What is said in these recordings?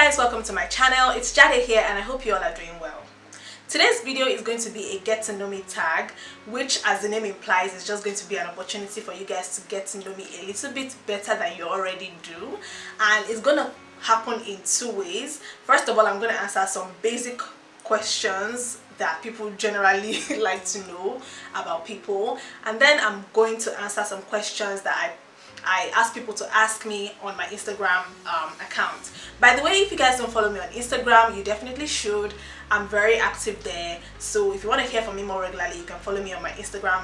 guys, welcome to my channel. It's Jade here and I hope you all are doing well. Today's video is going to be a get to know me tag, which as the name implies is just going to be an opportunity for you guys to get to know me a little bit better than you already do, and it's going to happen in two ways. First of all, I'm going to answer some basic questions that people generally like to know about people, and then I'm going to answer some questions that I ask people to ask me on my Instagram account. By the way, if you guys don't follow me on Instagram, you definitely should. I'm very active there, so if you want to hear from me more regularly, you can follow me on my Instagram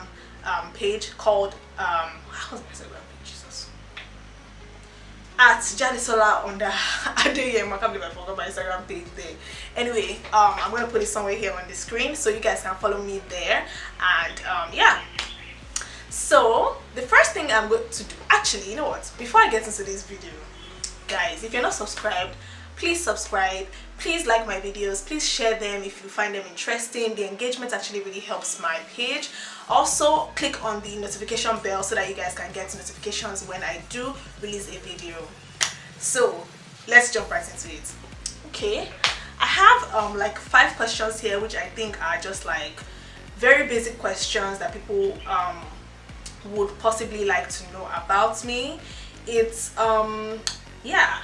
page called how's my Instagram page? Jesus. At Jadisola under Adeyem. I can't believe I forgot my Instagram page there. Anyway, I'm gonna put it somewhere here on the screen so you guys can follow me there. And yeah. So the first thing I'm going to do, actually, you know what? Before I get into this video, guys, if you're not subscribed, please subscribe. Please like my videos. Please share them if you find them interesting. The engagement actually really helps my page. Also, click on the notification bell so that you guys can get notifications when I do release a video. So let's jump right into it. Okay, I have like 5 questions here, which I think are just like very basic questions that people would possibly like to know about me. It's yeah,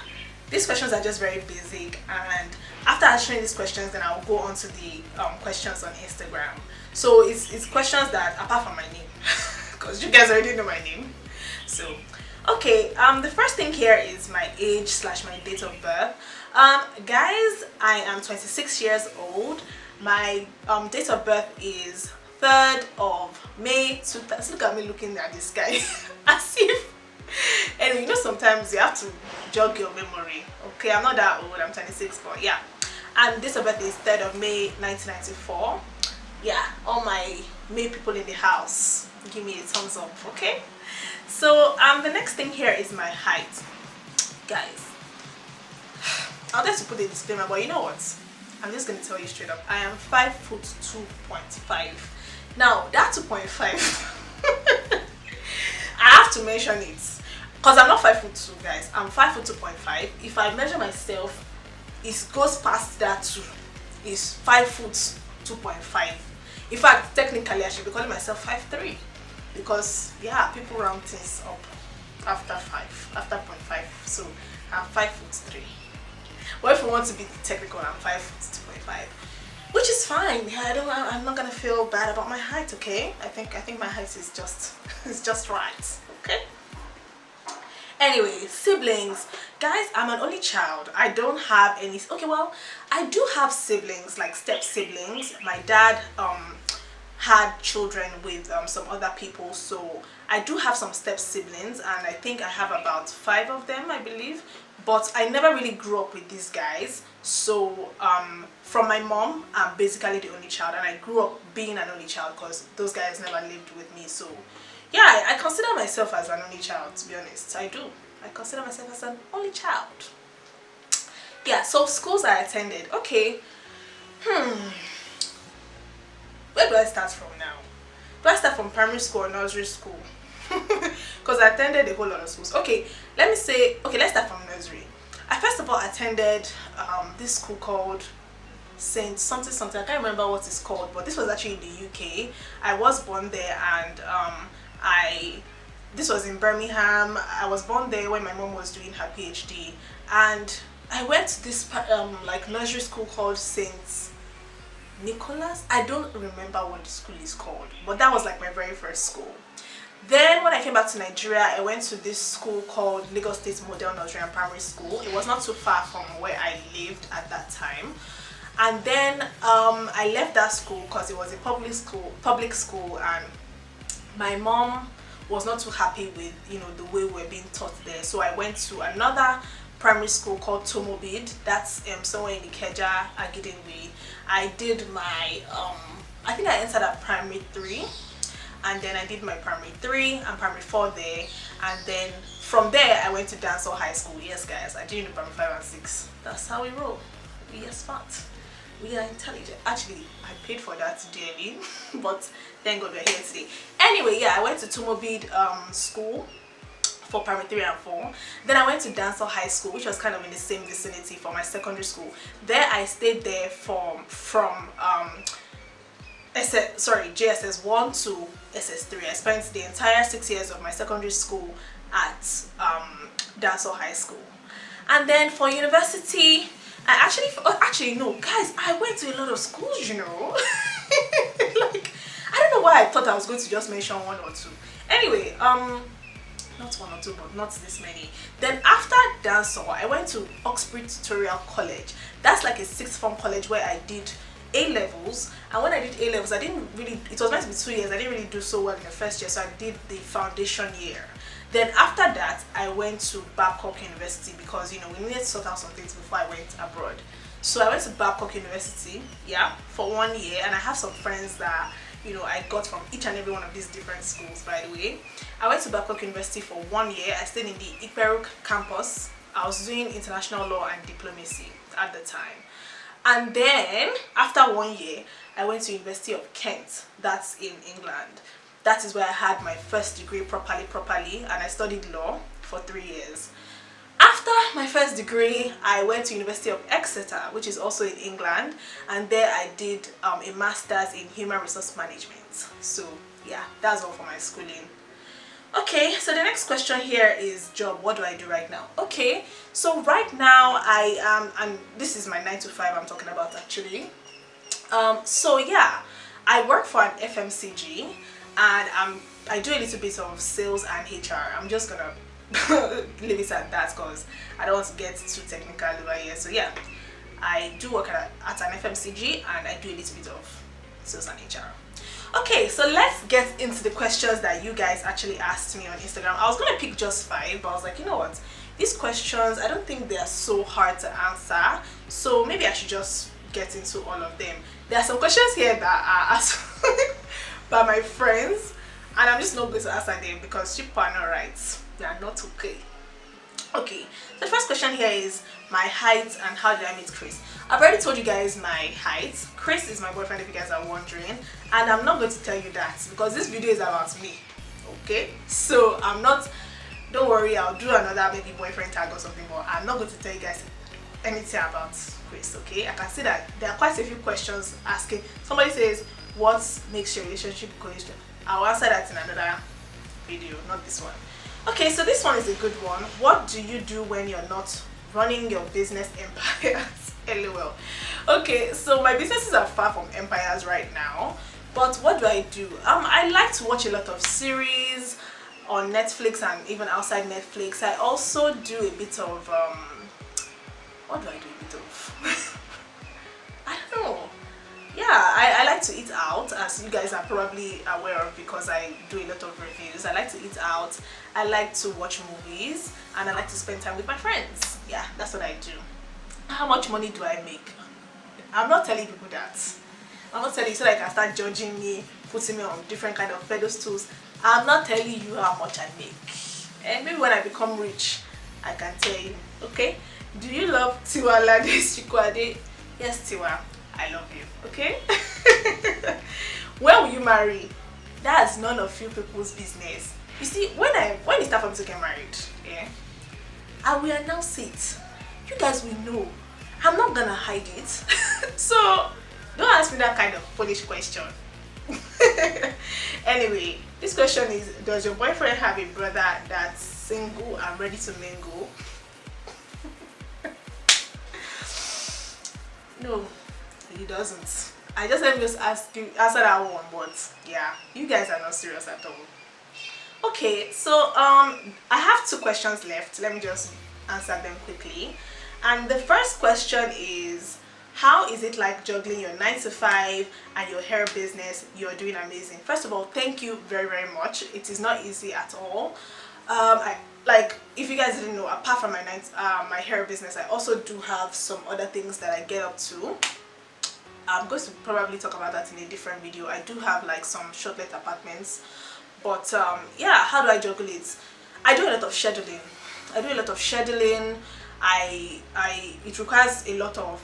these questions are just very basic, and after answering these questions, then I'll go on to the questions on Instagram. So it's questions that, apart from my name, because you guys already know my name. So okay, the first thing here is my age / my date of birth. Guys, I am 26 years old. My date of birth is 3rd of May 2000. Look at me looking at this guy as if, and you know, sometimes you have to jog your memory. Okay, I'm not that old, I'm 26, but yeah. And this of birth is 3rd of May 1994. Yeah, all my May people in the house, give me a thumbs up. Okay, so the next thing here is my height. Guys, I'll just put a disclaimer, but you know what, I'm just going to tell you straight up, I am 5'2.5". Now that 2.5 I have to mention it because I'm not 5'2", guys. I'm 5'2.5". If I measure myself, it goes past that too. It's 5'2.5". In fact, technically I should be calling myself 5'3", because yeah, people round things up after 0.5. So I'm 5'3". But if we want to be technical, I'm 5'2.5". Which is fine. I'm not gonna feel bad about my height, okay? I think my height is just right, okay? Anyway, siblings. Guys, I'm an only child. I don't have any. Okay, well, I do have siblings, like step siblings. My dad had children with some other people, so I do have some step siblings, and I think I have about 5 of them, I believe. But I never really grew up with these guys, so from my mom, I'm basically the only child, and I grew up being an only child because those guys never lived with me. So yeah, I consider myself as an only child, to be honest. I do. I consider myself as an only child. Yeah, so schools I attended. Okay, where do I start from now? Do I start from primary school or nursery school? Because I attended a whole lot of schools. Okay, let's start from nursery. I first of all attended this school called Saint something. I can't remember what it's called, but this was actually in the UK. I was born there, and this was in Birmingham. I was born there when my mom was doing her PhD, and I went to this like nursery school called Saint Nicholas. I don't remember what the school is called, but that was like my very first school. Then when I came back to Nigeria, I went to this school called Lagos State Model Nursery and Primary School. It was not too far from where I lived at that time. And then I left that school because it was a public school, and my mom was not too happy with, you know, the way we were being taught there. So I went to another primary school called Tomobid. That's somewhere in Ikeja, Agidingwe. I did my I think I entered at primary 3, and then I did my primary 3 and primary 4 there, and then from there I went to Dancehall High School. Yes guys, I did primary 5 and 6. That's how we roll. We are smart, we are intelligent. Actually, I paid for that dearly, but thank God we're here today. Anyway, yeah, I went to Tumobid school for primary 3 and 4. Then I went to Dancehall High School, which was kind of in the same vicinity for my secondary school. There I stayed there from JSS 1 to SS3. I spent the entire 6 years of my secondary school at Dancehall High School. And then for university, actually no, guys, I went to a lot of schools, you know. Like, I don't know why I thought I was going to just mention 1 or 2. Anyway, not 1 or 2, but not this many. Then after Dancehall, I went to Oxford Tutorial College. That's like a 6th form college where I did A-levels. And when I did A-levels, I didn't really, it was meant to be 2 years, I didn't really do so well in the first year, so I did the foundation year. Then after that, I went to Babcock University because, you know, we needed to sort out some things before I went abroad. So I went to Babcock University, yeah, for 1 year, and I have some friends that, you know, I got from each and every one of these different schools, by the way. I went to Babcock University for 1 year. I stayed in the Iperuk campus. I was doing international law and diplomacy at the time. And then, after 1 year, I went to University of Kent, that's in England. That is where I had my first degree properly, and I studied law for 3 years. After my first degree, I went to University of Exeter, which is also in England, and there I did a master's in human resource management. So yeah, that's all for my schooling. Okay, so the next question here is job. What do I do right now? Okay, so right now I am, and this is my 9 to 5 I'm talking about actually. So yeah, I work for an FMCG, and I do a little bit of sales and HR. I'm just gonna leave it at that because I don't want to get too technical over here. So yeah, I do work at an FMCG, and I do a little bit of sales and HR. Okay, so let's get into the questions that you guys actually asked me on Instagram. I was gonna pick just 5, but I was like, you know what, these questions, I don't think they are so hard to answer, so maybe I should just get into all of them. There are some questions here that are asked by my friends, and I'm just not going to answer them because people are not right. They are not okay. Okay, so the first question here is my height and how did I meet Chris. I've already told you guys my height. Chris is my boyfriend, if you guys are wondering, and I'm not going to tell you that because this video is about me. Okay, so I'm not, don't worry, I'll do another maybe boyfriend tag or something, but I'm not going to tell you guys anything about Chris. Okay, I can see that there are quite a few questions asking. Somebody says, what makes your relationship cohesive? I'll answer that in another video, not this one. Okay, so this one is a good one. What do you do when you're not running your business empires? LOL. Okay, so my businesses are far from empires right now, but what do? I like to watch a lot of series on Netflix and even outside Netflix. I also do a bit of what do I do a bit of? I don't know. Yeah, I like to eat out, as you guys are probably aware of because I do a lot of reviews. I like to eat out, I like to watch movies, and I like to spend time with my friends. Yeah, that's what I do. How much money do I make? I'm not telling people that. I'm not telling you so that you can start judging me, putting me on different kind of pedestals. I'm not telling you how much I make. And maybe when I become rich, I can tell you. Okay? Do you love Tiwa Lade's Chikwade? Yes, Tiwa. I love you, okay? When will you marry? That's none of you people's business. You see, when it's time for me to get married, yeah, I will announce it. You guys will know. I'm not gonna hide it. So don't ask me that kind of foolish question. Anyway, this question is, does your boyfriend have a brother that's single and ready to mingle? No, he doesn't. I just let me just answer that one, but yeah, you guys are not serious at all. Okay, so I have 2 questions left. Let me just answer them quickly. And the first question is, how is it like juggling your 9 to 5 and your hair business? You're doing amazing. First of all, thank you very, very much. It is not easy at all. If you guys didn't know, apart from my hair business, I also do have some other things that I get up to. I'm going to probably talk about that in a different video. I do have like some short-let apartments, but yeah, how do I juggle it? I do a lot of scheduling. It requires a lot of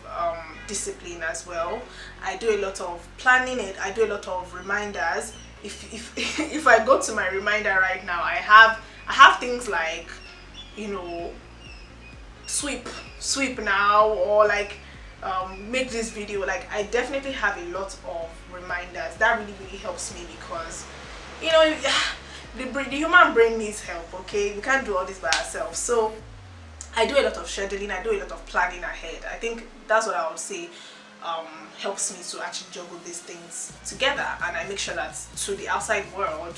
discipline as well. I do a lot of planning it. I do a lot of reminders. If I go to my reminder right now, I have I have things like, you know, sweep now, or like make this video. Like I definitely have a lot of reminders that really helps me, because you know, the human brain needs help. Okay, we can't do all this by ourselves. So I do a lot of scheduling, I do a lot of planning ahead. I think that's what I would say helps me to actually juggle these things together, and I make sure that to the outside world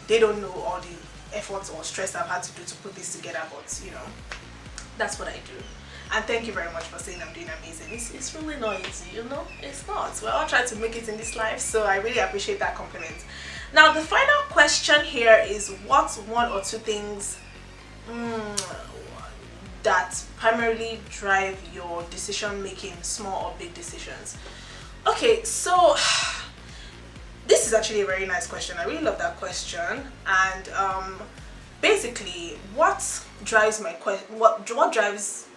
they don't know all the efforts or stress I've had to do to put this together, but you know, that's what I do. And thank you very much for saying I'm doing amazing. It's really not easy, you know, it's not. We're all trying to make it in this life, so I really appreciate that compliment. Now the final question here is, what's one or two things that primarily drive your decision making, small or big decisions? Okay, so this is actually a very nice question. I really love that question. And basically what drives what drives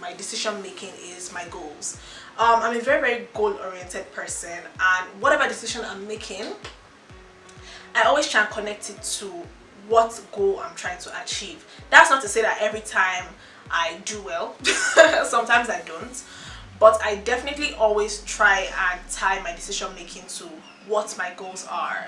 my decision making is my goals. I'm a very goal oriented person, and whatever decision I'm making, I always try and connect it to what goal I'm trying to achieve. That's not to say that every time I do well. Sometimes I don't, but I definitely always try and tie my decision making to what my goals are,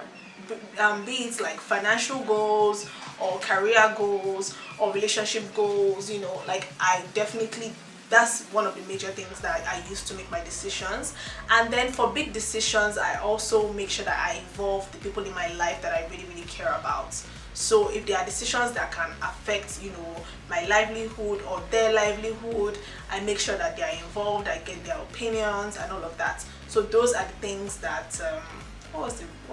be it like financial goals or career goals or relationship goals. You know, like I definitely, that's one of the major things that I use to make my decisions. And then for big decisions, I also make sure that I involve the people in my life that I really care about. So if there are decisions that can affect, you know, my livelihood or their livelihood, I make sure that they are involved, I get their opinions and all of that. So those are the things that what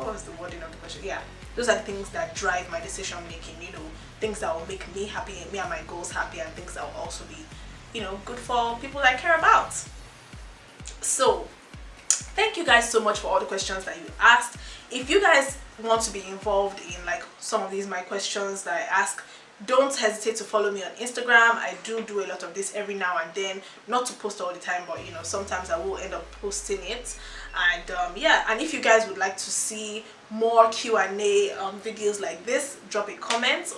was the wording of the question? Yeah, those are the things that drive my decision making, you know, things that will make me happy, me and my goals happy, and things that will also be, you know, good for people I care about. So thank you guys so much for all the questions that you asked. If you guys want to be involved in like some of these my questions that I ask, don't hesitate to follow me on Instagram. I do a lot of this every now and then, not to post all the time, but you know, sometimes I will end up posting it. And yeah, and if you guys would like to see more Q&A videos like this, drop a comment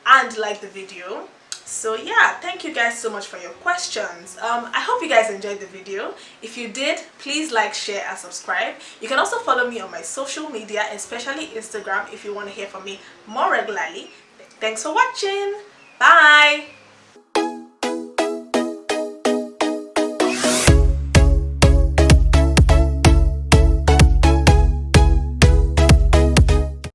and like the video. So yeah, thank you guys so much for your questions. I hope you guys enjoyed the video. If you did, please like, share and subscribe. You can also follow me on my social media, especially Instagram, if you want to hear from me more regularly. Thanks for watching. Bye.